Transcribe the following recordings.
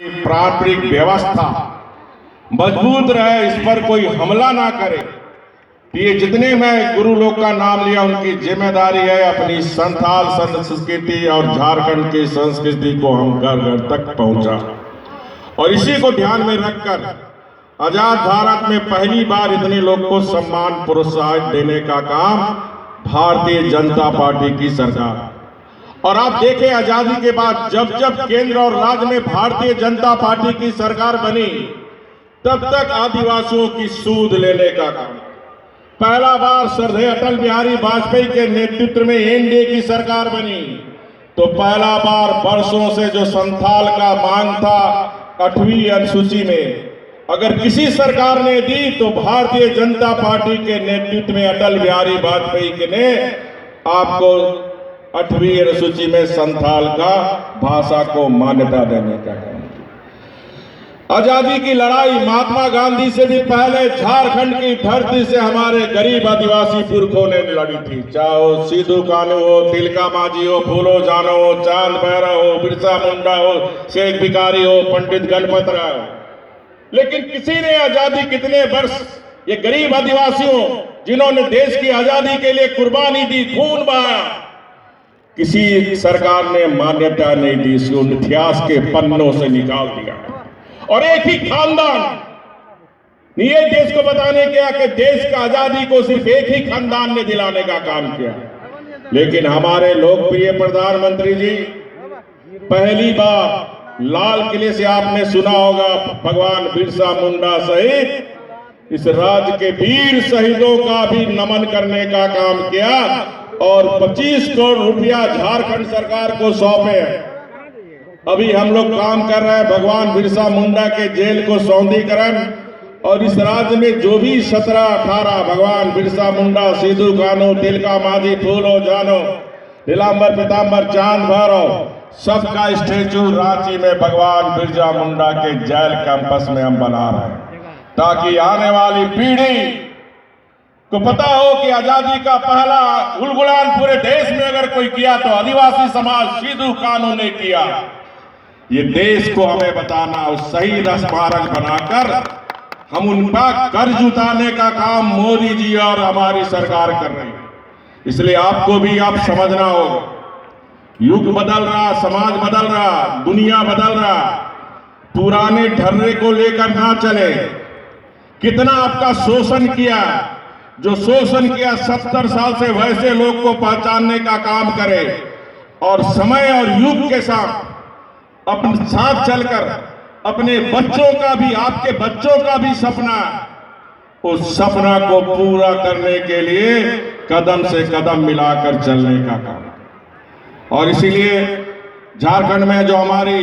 पारंपरिक व्यवस्था मजबूत रहे, इस पर कोई हमला ना करे। ये जितने मैं गुरु लोग का नाम लिया, उनकी जिम्मेदारी है अपनी संथाल संस्कृति और झारखंड की संस्कृति को हम घर घर तक पहुंचा। और इसी को ध्यान में रखकर आजाद भारत में पहली बार इतने लोग को सम्मान प्रोत्साहित देने का काम भारतीय जनता पार्टी की सरकार। और आप देखें, आजादी के बाद जब जब केंद्र और राज्य में भारतीय जनता पार्टी की सरकार बनी, तब तक आदिवासियों की सूद लेने का काम। पहला बार श्रद्धेय अटल बिहारी वाजपेयी के नेतृत्व में एनडीए की सरकार बनी, तो पहला बार वर्षों से जो संथाल का मांग था 8वीं अनुसूची में, अगर किसी सरकार ने दी तो भारतीय जनता पार्टी के नेतृत्व में अटल बिहारी वाजपेयी ने आपको 8वीं अनुसूची में संथाल का भाषा को मान्यता देने का काम। आजादी की लड़ाई महात्मा गांधी से भी पहले झारखंड की धरती से हमारे गरीब आदिवासी पुरखों ने लड़ी थी। चाहे सिद्धू कान्हू हो, तिलका मांझी हो, फूलो जानो हो, चांद भैरव हो, बिरसा मुंडा हो, शेख भिखारी हो, पंडित गणपत राय हो, लेकिन किसी ने आजादी कितने वर्ष ये गरीब आदिवासियों जिन्होंने देश की आजादी के लिए कुर्बानी दी, खून बहाया, किसी सरकार ने मान्यता नहीं दी। इसको इतिहास के पन्नों से निकाल दिया। और एक ही खानदान ये देश को बताने किया कि देश का आजादी को सिर्फ एक ही खानदान ने दिलाने का काम किया। लेकिन हमारे लोकप्रिय प्रधानमंत्री जी पहली बार लाल किले से आपने सुना होगा भगवान बिरसा मुंडा सहित इस राज्य के वीर शहीदों का भी नमन करने का काम किया और 25 करोड़ रुपया झारखंड सरकार को सौंपे। अभी हम लोग काम कर रहे हैं भगवान बिरसा मुंडा के जेल को सौंदीकरण, और इस राज्य में जो भी 17-18 भगवान बिरसा मुंडा, सिद्धू कान्हू, तिलका मांझी, फूलो जानो, नीलांबर पीतांबर, चांद भैरव, सबका स्टेचू रांची में भगवान बिरसा मुंडा के जेल कैंपस में हम बना रहे हैं, ताकि आने वाली पीढ़ी को पता हो कि आजादी का पहला गुलगुलान पूरे देश में अगर कोई किया तो आदिवासी समाज सिद्धू कान्हू ने किया। ये देश को हमें बताना और शहीद स्मारक बनाकर हम उनका कर्ज उतारने का काम मोदी जी और हमारी सरकार कर रही है। इसलिए आपको भी आप समझना होगा, युग बदल रहा, समाज बदल रहा, दुनिया बदल रहा, पुराने ढर्रे को लेकर ना चले। कितना आपका शोषण किया, जो शोषण किया 70 साल से वैसे लोग को पहचानने का काम करे और समय और युग के साथ अपने साथ चलकर अपने बच्चों का भी, आपके बच्चों का भी सपना, उस सपना को पूरा करने के लिए कदम से कदम मिलाकर चलने का काम। और इसीलिए झारखंड में जो हमारी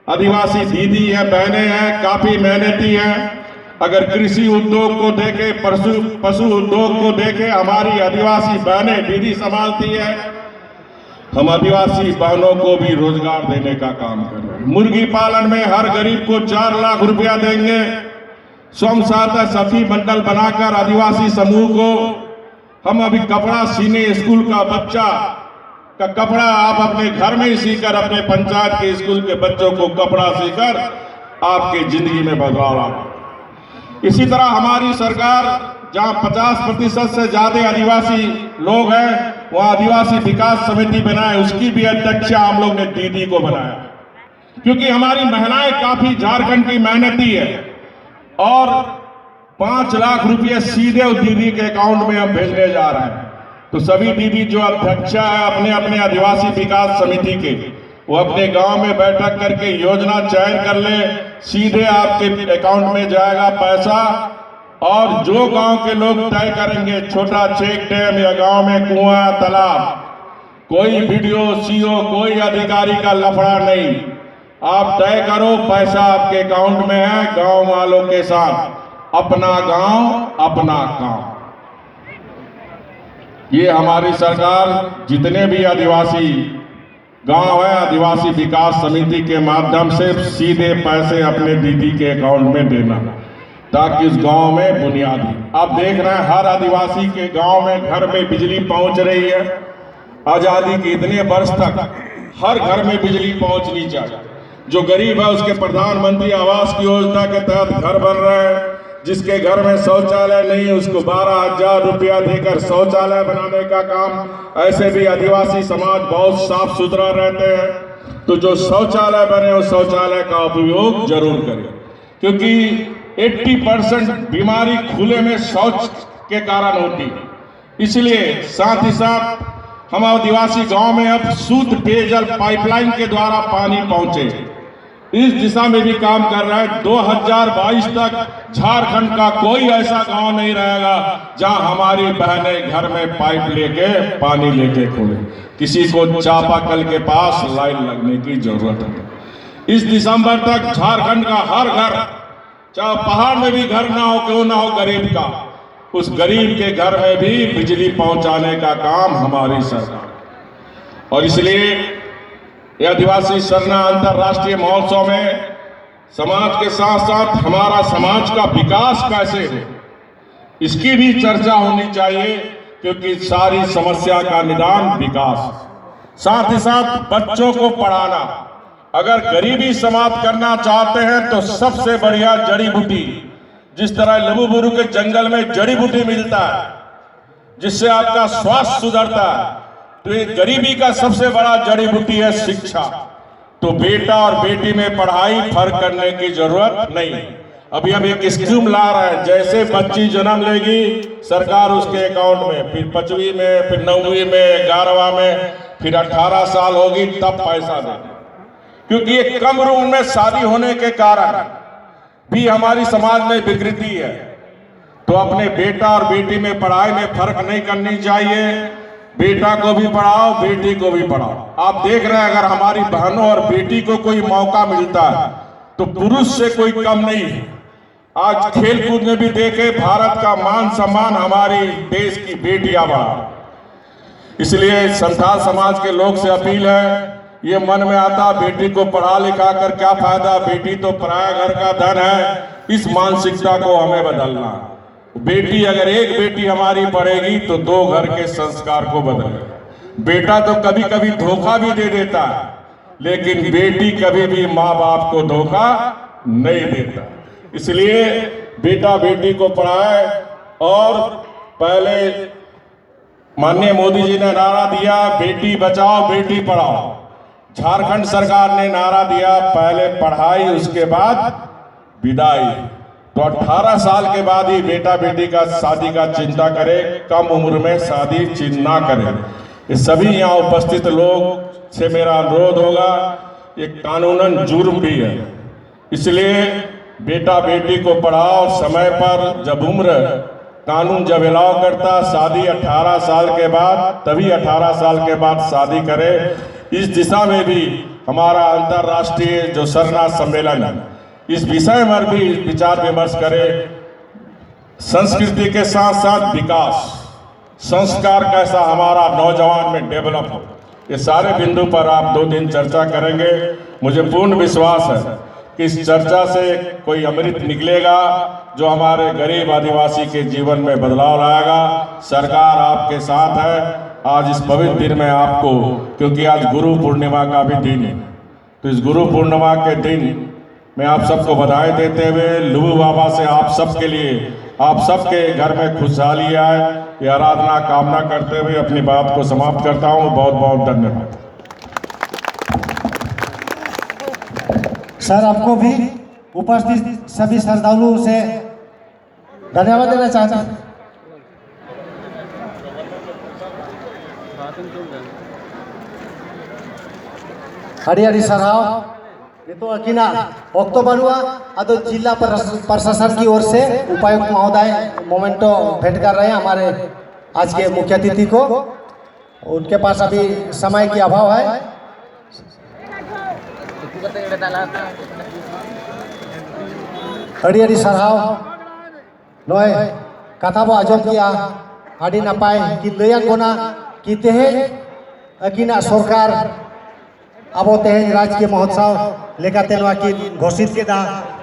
आदिवासी दीदी है, बहनें हैं, काफी मेहनती हैं। अगर कृषि उद्योग को देखे, पशु उद्योग को देखे, हमारी आदिवासी बहनें दीदी संभालती है। हम आदिवासी बहनों को भी रोजगार देने का काम कर रहे हैं। मुर्गी पालन में हर गरीब को 4 लाख रुपया देंगे। स्वयं सहायता सखी मंडल बनाकर आदिवासी समूह को हम अभी कपड़ा सीने, स्कूल का बच्चा का कपड़ा आप अपने घर में ही सीकर अपने पंचायत के स्कूल के बच्चों को कपड़ा सीकर आपकी जिंदगी में बदलाव लाए। इसी तरह हमारी सरकार जहां 50% से ज्यादा आदिवासी लोग हैं, वहां आदिवासी विकास समिति बनाए, उसकी भी अध्यक्षा हम लोग ने दीदी को बनाया, क्योंकि हमारी महिलाएं काफी झारखंड की मेहनती है। और 5 लाख रुपये सीधे उस दीदी के अकाउंट में हम भेजने जा रहे हैं। तो सभी दीदी जो अध्यक्षा है अपने अपने आदिवासी विकास समिति के, वो अपने गांव में बैठक करके योजना चयन कर ले, सीधे आपके अकाउंट में जाएगा पैसा। और जो गांव के लोग तय करेंगे, छोटा चेक डैम या गांव में कुआं, तालाब, कोई वीडियो, सीओ, कोई अधिकारी का लफड़ा नहीं, आप तय करो, पैसा आपके अकाउंट में है। गांव वालों के साथ अपना गांव अपना काम। ये हमारी सरकार जितने भी आदिवासी गांव है, आदिवासी विकास समिति के माध्यम से सीधे पैसे अपने दीदी के अकाउंट में देना, ताकि उस गांव में बुनियादी, आप देख रहे हैं हर आदिवासी के गांव में घर में बिजली पहुंच रही है। आजादी के इतने वर्ष तक हर घर में बिजली पहुंचनी चाहिए। जो गरीब है उसके प्रधानमंत्री आवास योजना के तहत घर बन रहे हैं। जिसके घर में शौचालय नहीं उसको 12,000 रुपया देकर शौचालय बनाने का काम। ऐसे भी आदिवासी समाज बहुत साफ सुथरा रहते हैं। तो जो शौचालय बने उस शौचालय का उपयोग जरूर करें, क्योंकि 80% बीमारी खुले में शौच के कारण होती है। इसलिए साथ ही साथ हम आदिवासी गांव में अब शुद्ध पेयजल पाइपलाइन के द्वारा पानी पहुंचे, इस दिशा में भी काम कर रहा है। 2022 तक झारखंड का कोई ऐसा गांव नहीं रहेगा जहां हमारी बहनें घर में पाइप लेके पानी लेके खोले, किसी को चापाकल के पास लाइन लगने की जरूरत है। इस दिसंबर तक झारखंड का हर घर, चाहे पहाड़ में भी घर ना हो क्यों ना हो गरीब का, उस गरीब के घर में भी बिजली पहुंचाने का काम हमारी सरकार। और इसलिए यह आदिवासी सरना अंतर्राष्ट्रीय महोत्सव में समाज के साथ साथ हमारा समाज का विकास कैसे हो इसकी भी चर्चा होनी चाहिए, क्योंकि सारी समस्या का निदान विकास। साथ ही साथ बच्चों को पढ़ाना, अगर गरीबी समाप्त करना चाहते हैं तो सबसे बढ़िया जड़ी बूटी, जिस तरह लबूबुरु के जंगल में जड़ी बूटी मिलता है जिससे आपका स्वास्थ्य सुधरता है, तो ये गरीबी का सबसे बड़ा जड़ी बूटी है शिक्षा। तो बेटा और बेटी में पढ़ाई फर्क करने की जरूरत नहीं। अभी हम एक स्कीम ला रहे हैं, जैसे बच्ची जन्म लेगी सरकार उसके अकाउंट में, फिर 5वीं में, फिर 9वीं में, 11वां में, फिर 18 साल होगी तब पैसा देगी। क्योंकि ये कम उम्र में शादी होने के कारण भी हमारी समाज में विकृति है। तो अपने बेटा और बेटी में पढ़ाई में फर्क नहीं करनी चाहिए। बेटा को भी पढ़ाओ, बेटी को भी पढ़ाओ। आप देख रहे हैं, अगर हमारी बहनों और बेटी को कोई मौका मिलता है तो पुरुष से कोई कम नहीं है। आज खेल कूद में भी देखे, भारत का मान सम्मान हमारी देश की बेटियां बढ़ा। इसलिए संथाल समाज के लोग से अपील है, ये मन में आता बेटी को पढ़ा लिखा कर क्या फायदा, बेटी तो पराया घर का धन है, इस मानसिकता को हमें बदलना। बेटी, अगर एक बेटी हमारी पढ़ेगी तो 2 घर के संस्कार को बदलेगा। बेटा तो कभी कभी धोखा भी दे देता है, लेकिन बेटी कभी भी माँ बाप को धोखा नहीं देता। इसलिए बेटा बेटी को पढ़ाए। और पहले माननीय मोदी जी ने नारा दिया बेटी बचाओ बेटी पढ़ाओ, झारखंड सरकार ने नारा दिया पहले पढ़ाई उसके बाद विदाई। तो 18 साल के बाद ही बेटा बेटी का शादी का चिंता करें, कम उम्र में शादी ना करें। ये सभी यहाँ उपस्थित लोग से मेरा अनुरोध होगा, ये कानूनन जुर्म भी है। इसलिए बेटा बेटी को पढ़ाओ समय पर। जब उम्र कानून जब अलाउ करता शादी 18 साल के बाद, तभी 18 साल के बाद शादी करें। इस दिशा में भी हमारा अंतर्राष्ट्रीय जो सरना सम्मेलन है, इस विषय पर भी विचार विमर्श करें। संस्कृति के साथ साथ विकास, संस्कार कैसा हमारा नौजवान में डेवलप हो, ये सारे बिंदु पर आप 2 दिन चर्चा करेंगे। मुझे पूर्ण विश्वास है कि इस चर्चा से कोई अमृत निकलेगा जो हमारे गरीब आदिवासी के जीवन में बदलाव लाएगा। सरकार आपके साथ है। आज इस पवित्र दिन में आपको, क्योंकि आज गुरु पूर्णिमा का भी दिन है, तो इस गुरु पूर्णिमा के दिन मैं आप सबको बधाई देते हुए लुबू बाबा से आप सबके लिए, आप सबके घर में खुशहाली आए, ये आराधना कामना करते हुए अपनी बात को समाप्त करता हूँ। बहुत बहुत धन्यवाद। सर, आपको भी उपस्थित सभी श्रद्धालुओं से धन्यवाद देना चाहता हूँ। हरियारी सराव तो अकिना वक्त बनुआ अदो जिला प्रशासन की ओर से उपायुक्त महोदय मोमेंटो भेंट कर रहे हैं हमारे आज के मुख्य अतिथि को। उनके पास अभी समय की अभाव है। हरियारी सराव नय कथा बो आजम किया आदि नापाय कि लैयान बोना कि तेहे अकिना सरकार अब तेज राजकीय महोत्सव लेकाते की घोषित केदा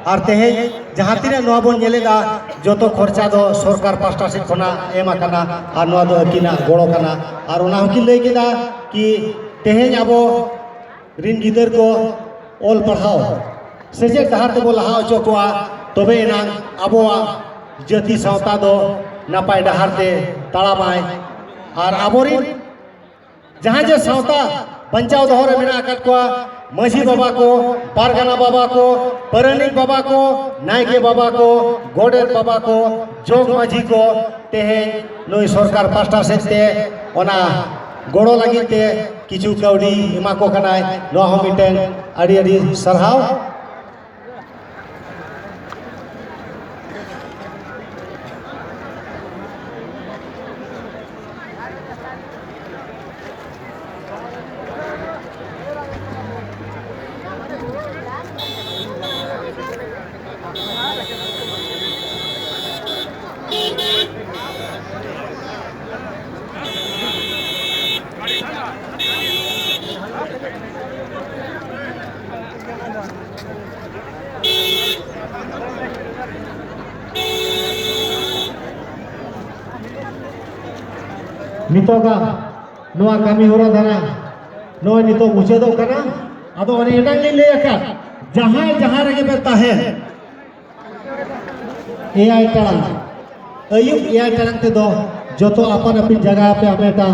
और तेज जहाँ तीन नवा बन नेलेदा जो तो खर्चा दो सरकार पास्टा सेट खना एम आकाना और नवा दो अकिना गड़ो कना और उना हकी लई केदा कि तेज अब रिन गिदर को ᱚᱞ ᱯᱟᱲᱦᱟᱣ ᱥᱮᱪᱮᱫ ᱰᱟᱦᱟᱨ ᱛᱮᱵᱚ ᱞᱟᱦᱟ ᱦᱚᱪᱚ ᱠᱚᱣᱟ ᱛᱚᱵᱮ ᱮᱱᱟᱝ ᱟᱵᱚᱣᱟᱜ ᱡᱟᱹᱛᱤ ᱥᱟᱶᱛᱟ ᱫᱚ ᱱᱟᱯᱟय ᱰᱟᱦᱟर ᱛᱮ ᱛᱟᱲᱟᱢᱟᱭ ᱟᱨ ᱟᱵᱚᱨᱤᱱ जहाँ जे सावता बंचाव दोहो रे मेना आकात को मझी बाबा को पारगाना बाबा को परनिक बाबा को नायके बाबा को गोडेत बाबा को जोग माझी को तेहे नई सरकार पास्टा सेते ओना गोड़ो लगिते किछु कौड़ी एमा को कनाय नो हो मिटेन अड़ी अड़ी सरहाव नितोगा नोआ कमी होरा धरा नोय नितो मुचेदो कना आदो अने एटांग नि ले आका जहां जहां रगे बे ताहे एआई टांग अयुब एआई टांग ते दो जोतो अपन अपन जगह पे अमेटा